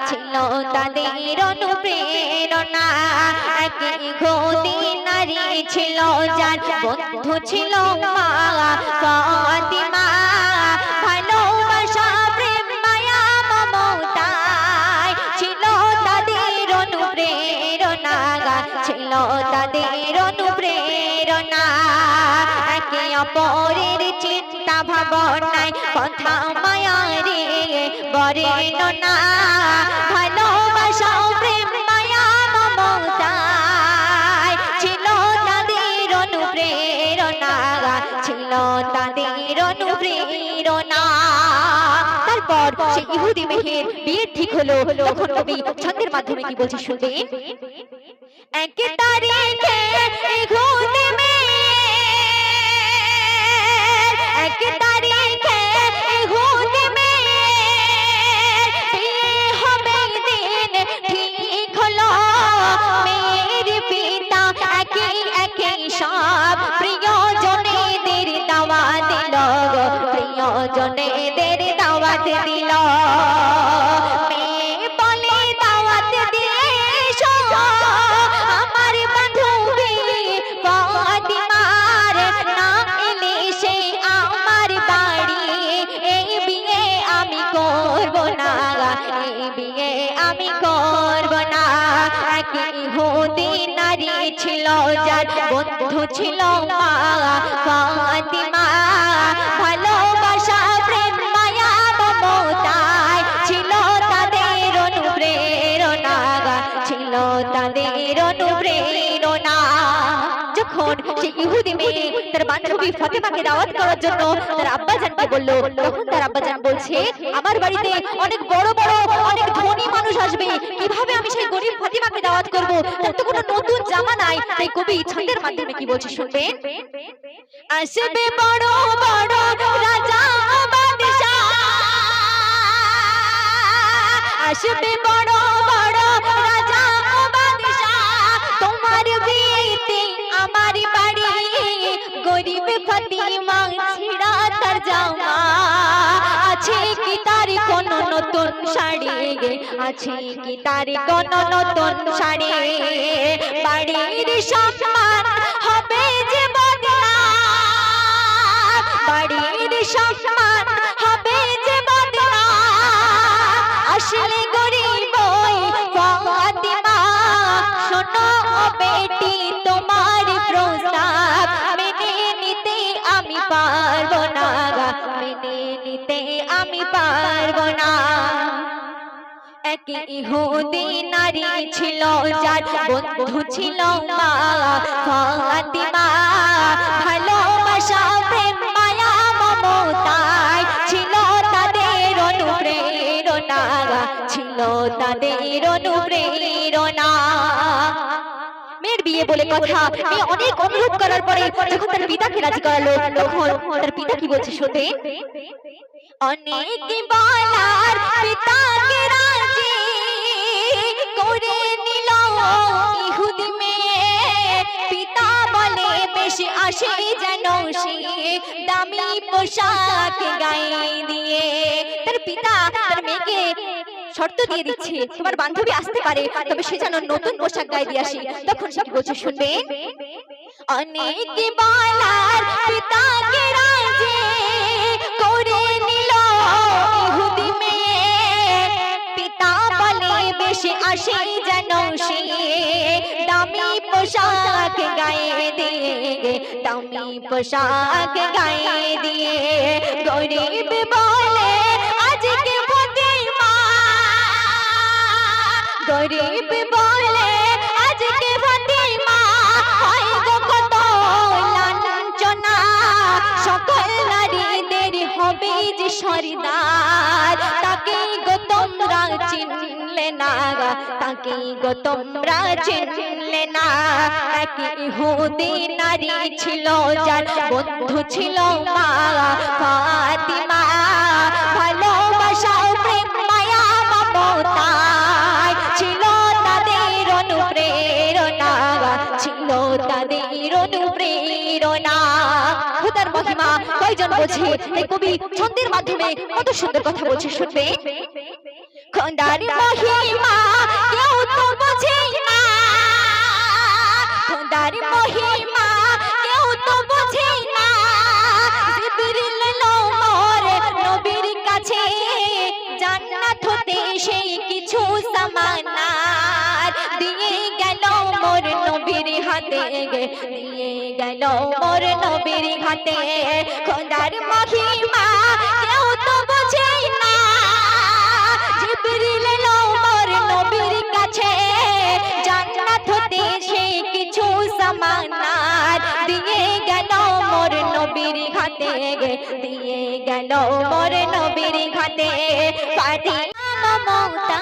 ছিল তাদের অনুপ্রেরণা। একে গদি নারী ছিল যার বন্ধু ছিল মা ফাতিমা। ভালোবাসা প্রেম মায়া মমতায় ছিল তাদের অনুপ্রেরণা, ছিল তাদের অনুপ্রেরণা। একে অপরের চিন্তা ভাবনায় কথা মায়ারে বরেণ্যনা। ভালোবাসা প্রেম মায়া মমতায় ছিল তাদের অনুপ্রেরণা, ছিল তাদের অনুপ্রেরণা। তারপর সেই ইহুদি মেয়ের বিয়ে ঠিক হলো। তখন কবি ছন্দের মাধ্যমে কি বলছে শুনবে। এক তারিখে ইহুদি মেয়ের, এক তারিখে ইহুদি মেয়ের বিয়ে হবে দিন ঠিক হলো। মেয়ের পিতা একে একে সব প্রিয়জনেদের দাওয়াত দিল, প্রিয়জনেদের দাওয়াত দিল। মেয়ে বলে দাওয়াত দিয়ে এসো আমার বান্ধবী ফাতিমার, না এলে সে আমার বাড়ি এই বিয়ে আমি করব না, এই বিয়ে আমি করব না। এক ইহুদি নারী ছিল যার বন্ধু ছিল মা ফাতিমা। ভালোবাসা প্রেম মায়া মমতায় ছিল তাদের অনুপ্রেরণা, ছিল তাদের অনুপ্রেরণা। যখন সেই ইহুদি মেয়ে তার বান্ধবী ফাতেমাকে দাওয়াত করার জন্য তার আব্বাজানকে বলল, তখন তার আব্বাজান বলছে আমার বাড়িতে অনেক বড় বড় অনেক ধনী মানুষ আসবে, কিভাবে আমি সেই গরিব ফাতেমাকে দাওয়াত করব? তার তো কোনো নতুন জামা নাই। তাই কবি ছন্দের মাধ্যমে কি বলছে শুনবেন। আসবে বড় বড় রাজা বাদশা, আসবে বড় বড় রাজা বাদশা, তোমার বিয়েতে আমার বাড়ি গরিব ফাতিমা ছিড়া তার জামা। আছে কি তার কোন নতুন শাড়ি, আছে কি তার কোন নতুন শাড়ি? বাড়ির সম্মান হবে যে বদনাম, বাড়ির সম্মান হবে যে বদনাম। আসলে গরিব ফাতিমা, শোনো বেটি তোমার প্রস্তাব মেনে নিতে আমি পারবো না, মেনে নিতে আমি পারবো না। এক ইহুদি নারী ছিল যার বন্ধু ছিল মা ফাতিমা। ভালোবাসা প্রেম মায়া মমতায় ছিল তাদের অনুপ্রেরণা, ছিল তাদের অনুপ্রেরণা। মেয়ের বিয়ে বলে কথা, মেয়ে অনেক অনুরোধ করার পরে যখন তার পিতাকে রাজি করালো, তখন তার পিতা কি বলছে শুনবে। অনেক বলার পিতাকে রাজি করে নিল ইহুদি মেয়ে। পিতা বলে বেশ আসে যেন সে দামি পোশাক গায়ে দিয়ে। তার পিতা তার মেয়েকে শর্ত দিয়ে দিচ্ছে তোমার বান্ধবী আসতে পারে, তবে সে যেন নতুন পোশাক গায়ে দিয়ে আসে। তখন সে কি বলছে শুনবেন। অনেক বলার পিতাকে রাজি করে নিল ইহুদি মেয়ে। পিতা বলে বেশ আসে যেন সে দামি পোশাক গায়ে দিয়ে, দামি পোশাক গায়ে দিয়ে। গরিব বলে আজকে ফাতিমা, গরিব বলে আজকে ফাতিমা হয় গো কত লাঞ্ছনা। সকল নারীদের হবে যে সরদার, তাকে গো তোমরা চিনলে না, তাকে গো তোমরা চিনলে না। এক ইহুদি নারী ছিল যার বন্ধু ছিল মা ফাতিমা। ভালোবাসা প্রেম মায়া মমতায় ছিল তাদের অনুপ্রেরণা, ছিল তাদের অনুপ্রেরণা। খোদার মহিমা কয়জন বোঝে? এই কবি ছন্দের মাধ্যমে কত সুন্দর কথা বলছে শুনবে। খোদার মহিমা কেউ তো বোঝে না, খোদার মহিমা কেউ তো বোঝে না। জিবরিল এলো মোর নবীর কাছে, জান্নাত হতে সেই কিছু সামানার দিয়ে গেল মোর নবীর হাতে, দিয়ে গেল মোর নবীর হাতে। খোদার মহিমা কেউ তো বোঝে না, জিবরিল এলো মোর নবীর কাছে, জান্নাত হতে সেই কিছু সামানার দিয়ে গেল মোর নবীর হাতে, দিয়ে গেল মোর নবীর হাতে। ফাতিমা মমতাজ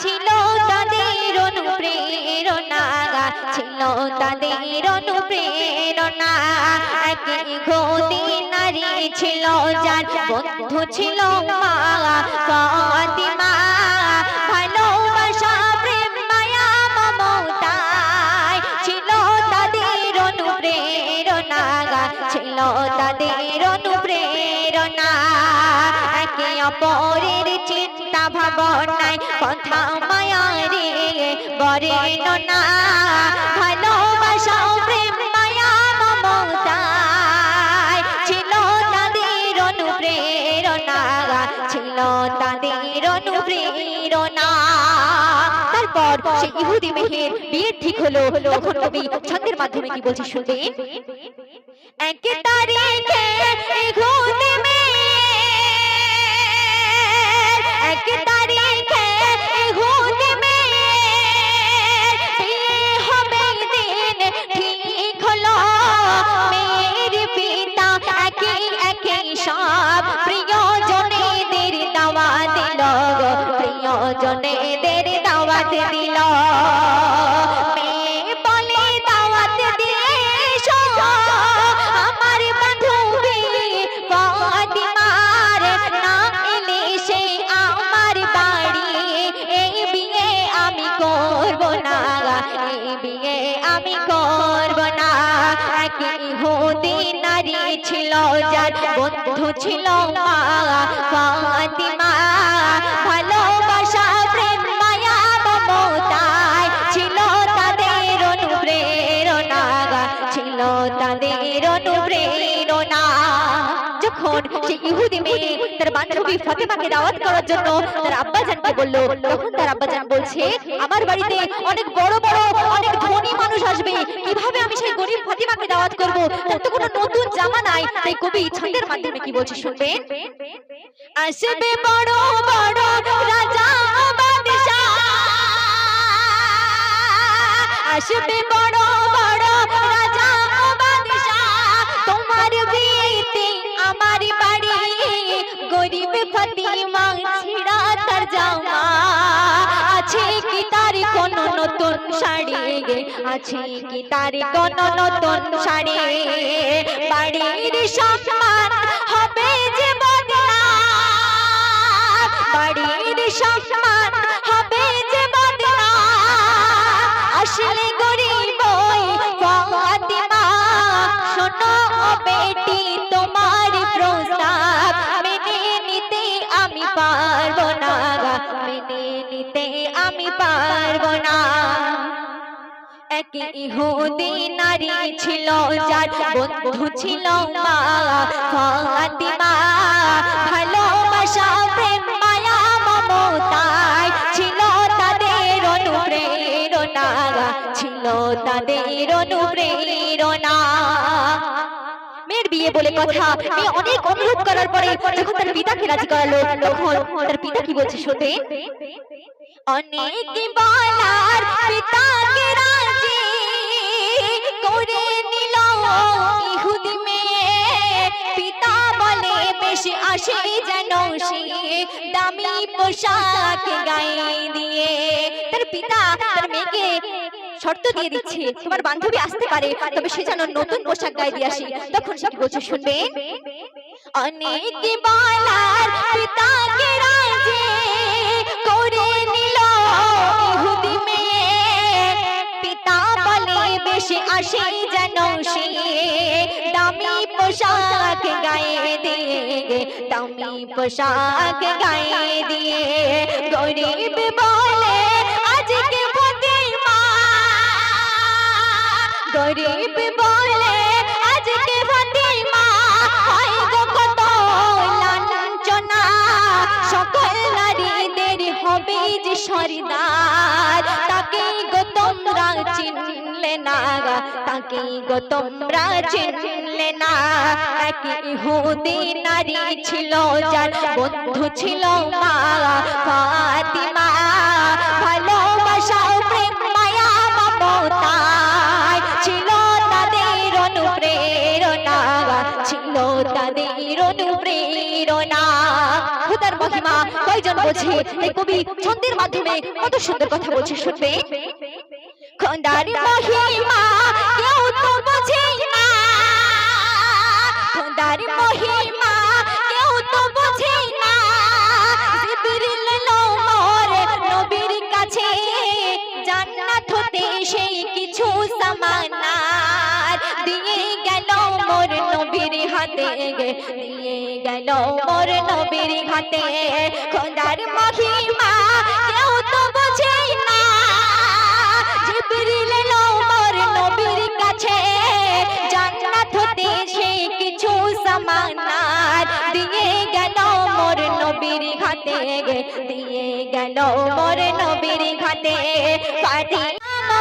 ছিল তাদের অনুপ্রেরণা, ছিল তাদের অনুপ্রেরণা। একই গতি নারী ছিল যার বন্ধু ছিল মা ফাতিমা। ভালোবাসা প্রেম মায়া মমতায় ছিল তাদের অনুপ্রেরণা, ছিল তাদের অনুপ্রেরণা। একে অপরের চিন্তা ভাবনায় কথা মায়ারে বরেণ্যনা। ভালোবাসা প্রেম মায়া মমতায় ছিল তাদের অনুপ্রেরণা, ছিল তাদের অনুপ্রেরণা। তারপর সেই ইহুদি মেয়ের বিয়ে ঠিক হলো, তখন নবী ছন্দের মাধ্যমে কি বলছে শুনবেন। এক তারিখে ইহুদি মেয়ের, এক তারিখে ইহুদি মেয়ের বিয়ে হবে দিন ঠিক হলো। মেয়ের পিতা একে একে সব প্রিয়জনেদের দাওয়াত দিল, প্রিয়জনেদের দাওয়াত দিল। মেয়ে বলে দাওয়াত দিয়ে এসো আমার বান্ধবী ফাতিমার, না এলে সে আমার বাড়ি এই বিয়ে আমি করব না, এই বিয়ে আমি করব না। এক ইহুদি নারী ছিল যার বন্ধু ছিল মা ফাতিমা। ভালোবাসা প্রেম মায়া মমতায় ছিল তাদের অনুপ্রেরণা, ছিল তাদের অনুপ্রেরণা। যখন সেই ইহুদি মেয়ে তার বান্ধবী ফাতিমাকে দাওয়াত করার জন্য তার আব্বাজানকে বলল, তখন তার আব্বাজান বলছে আমার বাড়িতে অনেক বড় বড় অনেক ধনী মানুষ আসবে, কিভাবে আমি সেই গরিব ফাতিমাকে দাওয়াত করব, তার তো কোনো নতুন জামা নাই। তাই কবি ছন্দের মাধ্যমে কি বলছে শুনবেন। আসবে বড় বড় রাজা বাদশা, আসবে বড় বড় রাজা বাদশা, তোমার বিয়েতে আমার বাড়ি গরিব ফাতিমা ছিড়া তার জামা। আছে কি তার কোন নতুন শাড়ি, আছে কি তার কোন নতুন শাড়ি। বাড়ির সম্মান হবে যে বদনাম, বাড়ির সম্মান হবে যে বদনাম। আসলে গরিব ফাতিমা শোনো বেটি তোমার প্রস্তাব মেনে নিতে আমি পারবো না, মেনে নিতে আমি পারবো না। এক ইহুদি নারী ছিল যার বন্ধু ছিল মা ফাতিমা। ভালোবাসা প্রেম মায়া মমতায় ছিল তাদের অনুপ্রেরণা, ছিল তাদের অনুপ্রেরণা। মেয়ের বিয়ে বলে কথা, মেয়ে অনেক অনুরোধ করার পরে যখন তার পিতাকে রাজি করালো, তখন তার পিতা কি বলছে শুনবেন। অনেক বলার পিতাকে রাজি করে নিল ইহুদি মেয়ে। পিতা বলে বেশ আসে যেন সে দামি পোশাক গায়ে দিয়ে। তার পিতা তার মেয়েকে শর্ত দিয়ে দিচ্ছে তোমার বান্ধবী আসতে পারে, তবে সে যেন নতুন পোশাক গায়ে দিয়ে আসে। তখন সে কি বলছে শুনবেন। অনেক বলার পিতাকে রাজি করে নিল ইহুদি মেয়ে। পিতা বলে বেশ আসে যেন সে দামি পোশাক গায়ে দিয়ে দামি পোশাক গায়ে দিয়ে গরিব বলে আজকে ফতিমা গরিব বলে আজকে ফতিমা হয় গো কত লাঞ্ছনা সকল নারীদের হবে যে সরদার তাকে গো তোমরা চিনলে না তাকে গো তোমরা চিনলে না এক ইহুদি নারী ছিল যার বন্ধু ছিল মা ফাতিমা ভালোবাসা প্রেম মায়া মমতায় ছিল তাদের অনুপ্রেরণা ছিল তাদের অনুপ্রেরণা খোদার মহিমা কয়জন বোঝে এই কবি ছন্দের মাধ্যমে কত সুন্দর কথা বলছে শুনবে খোদার মহিমা কেউ তো বোঝে না খোদার মহিমা কেউ তো বোঝে না জিবরিল নূর নবীর কাছে জান্নাত হতে সেই কিছু সামানার দিয়ে গেল মোর নবীর হাতে দিয়ে গেল মোর নবীর হাতে খোদার মহিমা কেউ তো বোঝে না জিবরিল নূর নবীর কাছে জান্নাত হতে সেই কিছু সামানার দিয়ে গেল মোর নবীর হাতে দিয়ে গেল মোর নবীর হাতে ফাতিমা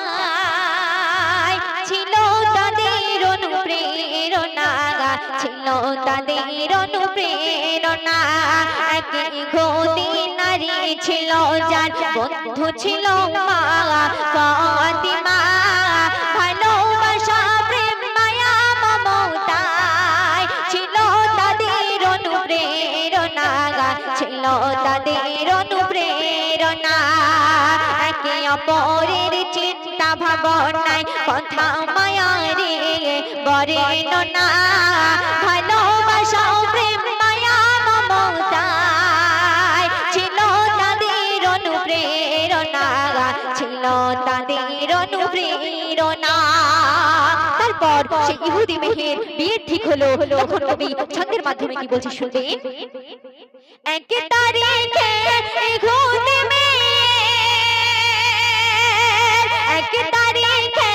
মমতায় ছিল তাদের অনুপ্রেরণা ছিল তাদের অনুপ্রেরণা এক ইহুদি নারী ছিল যার বন্ধু ছিল মা ফাতিমা ভালোবাসা প্রেম মায়া মমতায় ছিল তাদের অনুপ্রেরণা ছিল তাদের অনুপ্রেরণা একে অপরের চিন্তা ভাবনায় কথা মায়া রে বরেণ্যনা ভালোবাসা প্রেম মায়া মমতায় ছিল তাদের অনুপ্রেরণা ছিল তাদের অনুপ্রেরণা তারপর সেই ইহুদি মেয়ের বিয়ে ঠিক হলো তখন কবি ছন্দের মাধ্যমে কি বলছে শুনবে এক তারিখে ইহুদি মেয়ের এক তারিখে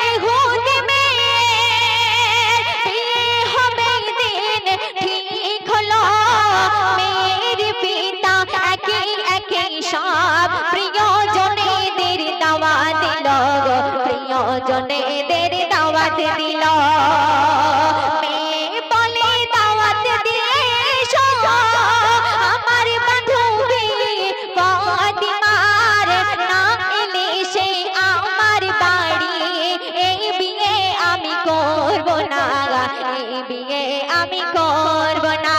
ইহুদি মেয়ের বিয়ে হবে দিন ঠিক হলো মেয়ের পিতা একে একে সব প্রিয়জনেদের দাওয়াত দিল প্রিয়জনেদের দাওয়াত দিল মেয়ে বলে দাওয়াত দিয়ে এসো আমার বান্ধবী ফাতিমার না এলে সে আমার বাড়ি এই বিয়ে আমি করব না এই বিয়ে আমি করব না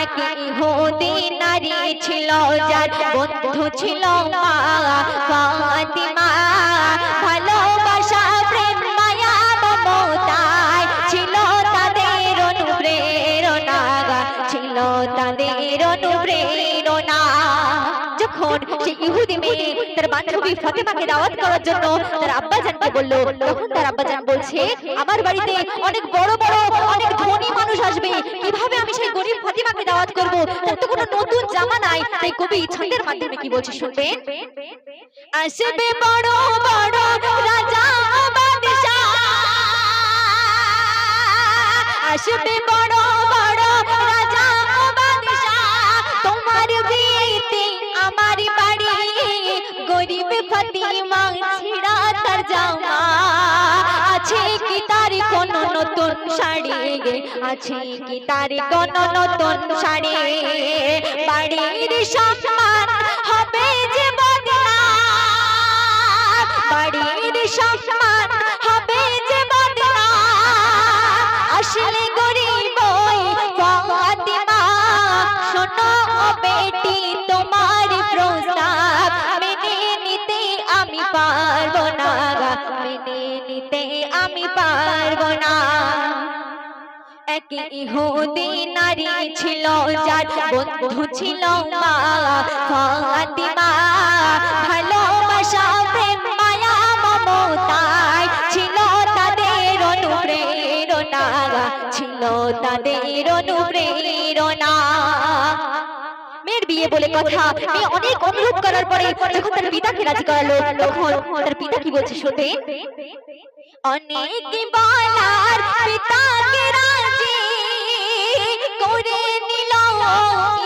এক ইহুদি নারী ছিল যার বন্ধু ছিল মা ফাতিমা ভালোবাসা প্রেম মায়া মমতায় ছিল তাদের অনুপ্রেরণা ছিল তাদের অনুপ্রেরণা যখন সেই ইহুদি মেয়ে তার বান্ধবী ফাতেমাকে দাওয়াত করার জন্য তার আব্বাজানকে বলল তখন তার আব্বাজান বলছে আমার বাড়িতে অনেক বড় বড় অনেক ধনী মানুষ আসবে কিভাবে আমি সেই গরিব ফাতিমাকে দাওয়াত করব তার তো কোনো নতুন জামা নাই তাই কবি ছন্দের মাধ্যমে কি বলছে শুনবেন আসবে বড় বড় রাজা বাদশা আসবে বড় বড় রাজা বাদশা তোমার বিয়েতে আমার বাড়ি গরিব ফাতিমা ছিড়া তার জামা আছে কি তার কোন নতুন শাড়ি আছে কি তার কোন নতুন শাড়ি বাড়ির সম্মান হবে যে বদনাম বাড়ির সম্মান হবে যে বদনাম আসলে গরিব ফাতিমা শোনো বেটি তোমার প্রস্তাব মেনে নিতে আমি পারবো না মেনে নিতে আমি পারবো না এক ইহুদি নারী ছিল যার বন্ধু ছিল মা ফাতিমা ভালোবাসা প্রেম মায়া মমতায় ছিল অনুপ্রেরণা ছিল তাদের অনুপ্রেরণা। মেয়ের বিয়ে বলে কথা, মেয়ে অনেক অনুরোধ করার পরে যখন তার পিতাকে রাজি করালো, তখন তার পিতা কি বলছে শুনবে। অনেক বলার পিতাকে রাজি করে নিল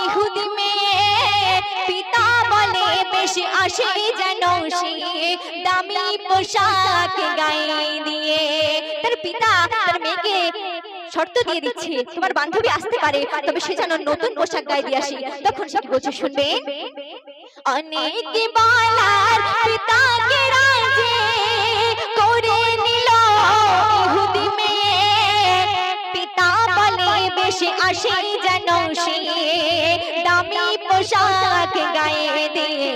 ইহুদি মেয়ে। পিতা বলে বেশ আসে যেন সে দামি পোশাক গায়ে দিয়ে। তার পিতা তার মেয়েকে শর্ত দিয়ে দিচ্ছে, তোমার বান্ধবী আসতে পারে, তবে সে যেন নতুন পোশাক গায়ে দিয়ে আসে। তখন সে কি বলছে শুনবে। অনেক বলার পিতাকে রাজি করে নিল ইহুদি মেয়ে। পিতা বলে বেশ আসে যেন সে দামি পোশাক গায়ে দিয়ে,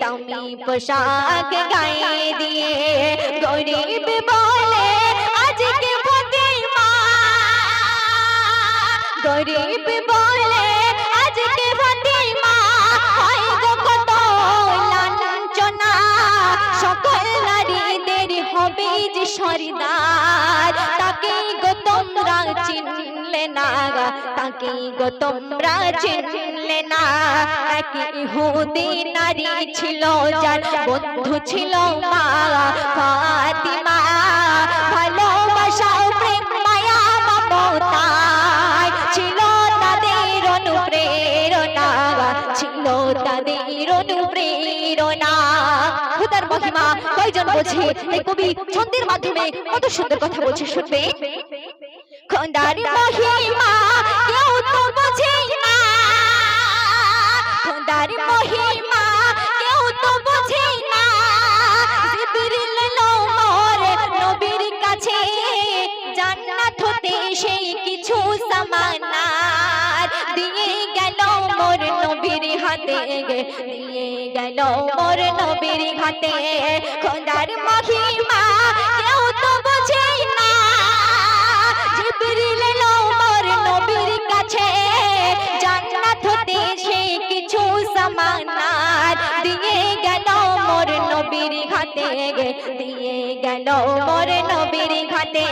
দামি পোশাক গায়ে দিয়ে। গরিব বলে আজকে ফতিমা, গরিব বলে আজকে ফতিমা হয় গো কত লাঞ্ছনা। সকল নারীদের হবে যে সর্দার, তাকে গো তোমরা চিনলে না, তাকে গো তোমরা চিনলে না। এক ইহুদি নারী ছিল যার বন্ধু ছিল মা ফাতিমা। ভালোবাসা প্রেম মায়া মমতায় ছিল তাদের অনুপ্রেরণা, ছিল তাদের অনুপ্রেরণা। খোদার মহিমা কয়জন বোঝে, এই কবি ছন্দের মাধ্যমে কত সুন্দর কথা বলছে শুনবে। খোদার মহিমা কেউ তো বোঝে না, খোদার মহিমা কেউ তো বোঝে না। জিবরিল এলো মোর নবীর কাছে, জান্নাত হতে সেই কিছু সামানার দিয়ে গেল মোর নবীর হাতে, দিয়ে গেল মোর নবীর হাতে। খোদার মহিমা কেউ তো বোঝে না, জিবরিল এলো মোর নবীর কাছে, জান্নাত হতে সেই কিছু সামানার দিয়ে গেল মোর নবীর হাতে, দিয়ে গেল মোর নবীর হাতে।